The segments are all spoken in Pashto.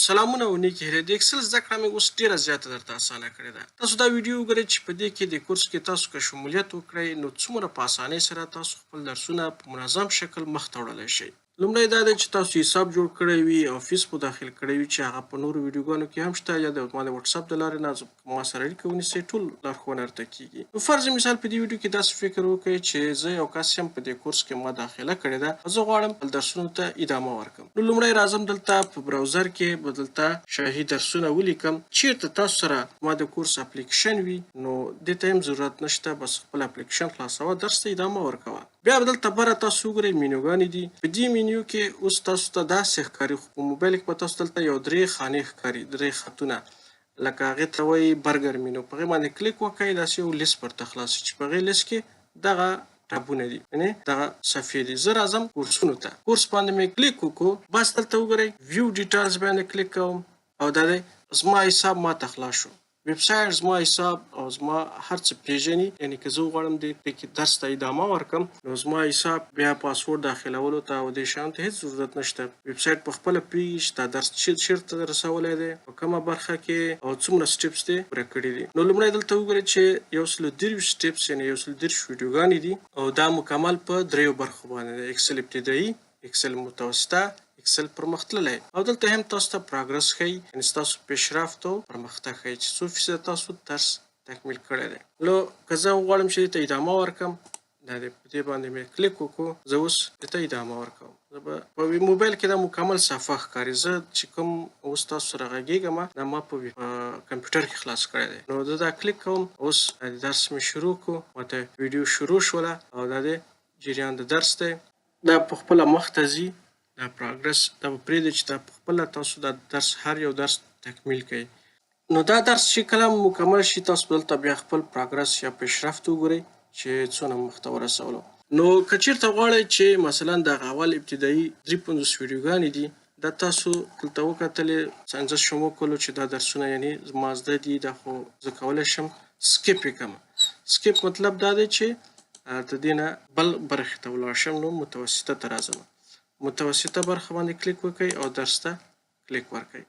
سلامونه او نیکې هیلې. د اکسل زده کړه مې اوس ډېره زیاته درته اسانه کړې ده. تاسو دا ویډیو وګورئ چې په دې کې د کورس کې تاسو که شمولیت وکړئ نو څومره په اسانۍ سره تاسو خپل درسونه په منظم شکل مخته وړلی شئ. لومړی دا دی چې تاسو حساب جوړ کړی وي او فیس مو داخل کړی وي چې هغه په نورو ویډیوګانو کې هم شته یا د ما د وټساپ د لارې نه ما سره اړیکه ونیسئ ټول لارښوونه درته کیږي. نو فرض مثال په دې ویډیو کې داسې فکر وکړئ چې زه یو کس یم په دې کورس کې ما داخله کړې ده او زه غواړم خپل درسونو ته ادامه ورکړم. نو لومړی راځم دلته په براوزر کې به دلته شاهي درسونه ولیکم. چیرته تاسو سره ما د کورس اپلیکیشن وي نو دې ته هم ضرورت نشته، بس خپل اپلیکیشن خلاصوه، درس ته ادامه ورکوه. بیا به دلته بره تاسو وګورئ مینوګانې دي. په دې مینیو کې اوس تاسو ته داسې ښکاري، خو په موبایل کې به تاسو دلته یو 3 خانې ښکاري، 3 خطونه، لکه هغې ته وایي برګر مینو. په هغې باندې کلیک وکړئ، داسې یو لیست ورته خلاص شي چې په هغې لیست کې دغه ټابونه دي، یعنې دغه صفحې دي. زه راځم کورسونو ته، کورس باندې مې کلیک وکړو، بس دلته وګورئ ویو ډیټیلز باندې کلیک کوم او دا دی زما حساب ماته خلاص شو. ویب سایټ زما حساب او زما هر څه پیژني، یعنې که زه وغواړم دې کې درس ته ادامه ورکړم نو زما حساب بیا پاسورډ داخلولو ته او دې شیانو ته هېڅ ضرورت نشته. ویب سایټ په خپله پوهېږي چې دا درس چېرته رسولی دی، په کومه برخه کې او څومره سټیپس دې پوره کړي دي. نو لومړی دلته وګورئ چې 130 سټیپس یعنې 130 ویډیوګانې دي او دا مکمل په 3 برخو باندې دی: اکسل ابتدایي، اکسل متوسطه، اکسل پرمختللی. او دلته هم تاسو ته پروګرس ښیي، یعنې ستاسو پیشرفت او پرمختګ ښیي چې څو فیصده تاسو درس تکمیل کړی دی. نو که زه وغواړم چې دې ته ادامه ورکړم، دا دی په دې باندې مې کلیک وکړو، زه اوس دې ته ادامه ورکوم. زه به په موبایل کې دا مکمل صفحه ښکاري. زه چې کوم اوس تاسو سره غږېږم دا ما په کمپیوټر کې خلاص کړی دی. نو زه دا کلیک کوم، اوس درس مې شروع کړو، ماته ویډیو شروع شوله او دا دی جریان د درس دی. دا په خپله مخته ځي، دا پروګرس دا به پرېږدئ چې دا په خپله تاسو دا درس هر یو درس تکمیل کړئ. نو دا درس چې کله مکمل شي تاسو دلته بیا خپل پروګرس یا پیشرفت وګورئ چې څونه مخته ورسولو. نو که چېرته غواړئ چې مثلا دغه اول ابتدایي 53 ویډیوګانې دي دا تاسو دلته وکتلې، څنګه شم وکړلو چې دا درسونه یعنې زما زده دي، دا خو زه کولی شم سکیپ یې کړم. سکیپ مطلب دا دی چې د دې نه بل برخې ته ولاړ شم. نو متوسطه ته راځم، متوسطه برخه باندې کلیک وکړئ او درس ته کلیک ورکړئ.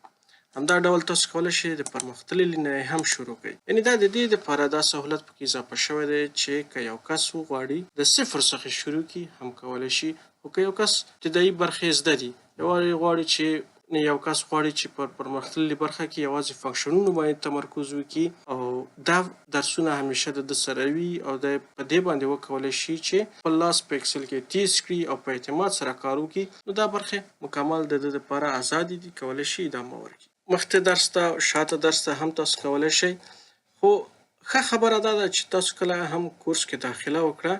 همدا ډول تاسو کولی شئ د پرمختللي نه هم شروع کړئ. یعنې دا د دې دپاره دا سهولت پکې اضافه شوی دی چې که یو کس وغواړي د صفر څخه شروع کړي هم کولی شي. خو که یو کس ابتدایي برخې زده دي، غواړي چې یو کس غواړي چې پر پرمختللي برخه کې یوازې فنکشنونو باندې تمرکز وکړي او دا درسونه همیشه د ده سره وي او دی په دې باندې وکولی شي چې خپل لاس په اکسل کې تیز کړي او په اعتماد سره کار وکړي. نو دا برخې مکمل د ده دپاره ازادې دي، کولی شي ادامه ورکړي. مخکې درس ته شاته درس ته هم تاسو کولی شئ. خو ښه خبره دا ده چې تاسو کله هم کورس کې داخله وکړه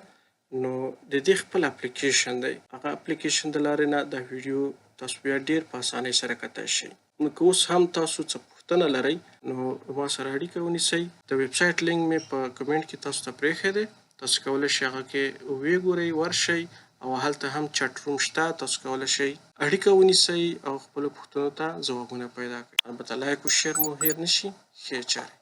نو د دې خپل اپلیکیشن دی، هغه اپلیکیشن د لارې نه دا ویډیو تاسو بیا ډېر په اسانۍ سره کتلی شئ. نو که اوس هم تاسو څه پوښتنه لرئ نو ما سره اړیکه ونیسئ. د ویب سایټ لینک مې په کمنټ کې تاسو ته پرېښی دی، تاسو کولی شئ هغه کې وګورئ، ورشئ او هلته هم چټ روم شته، تاسو کولی شئ اړیکه ونیسئ او خپلو پوښتنو ته ځوابونه پیدا کړئ. البته لایک او شیر مو هېر نشي. ښې چارې.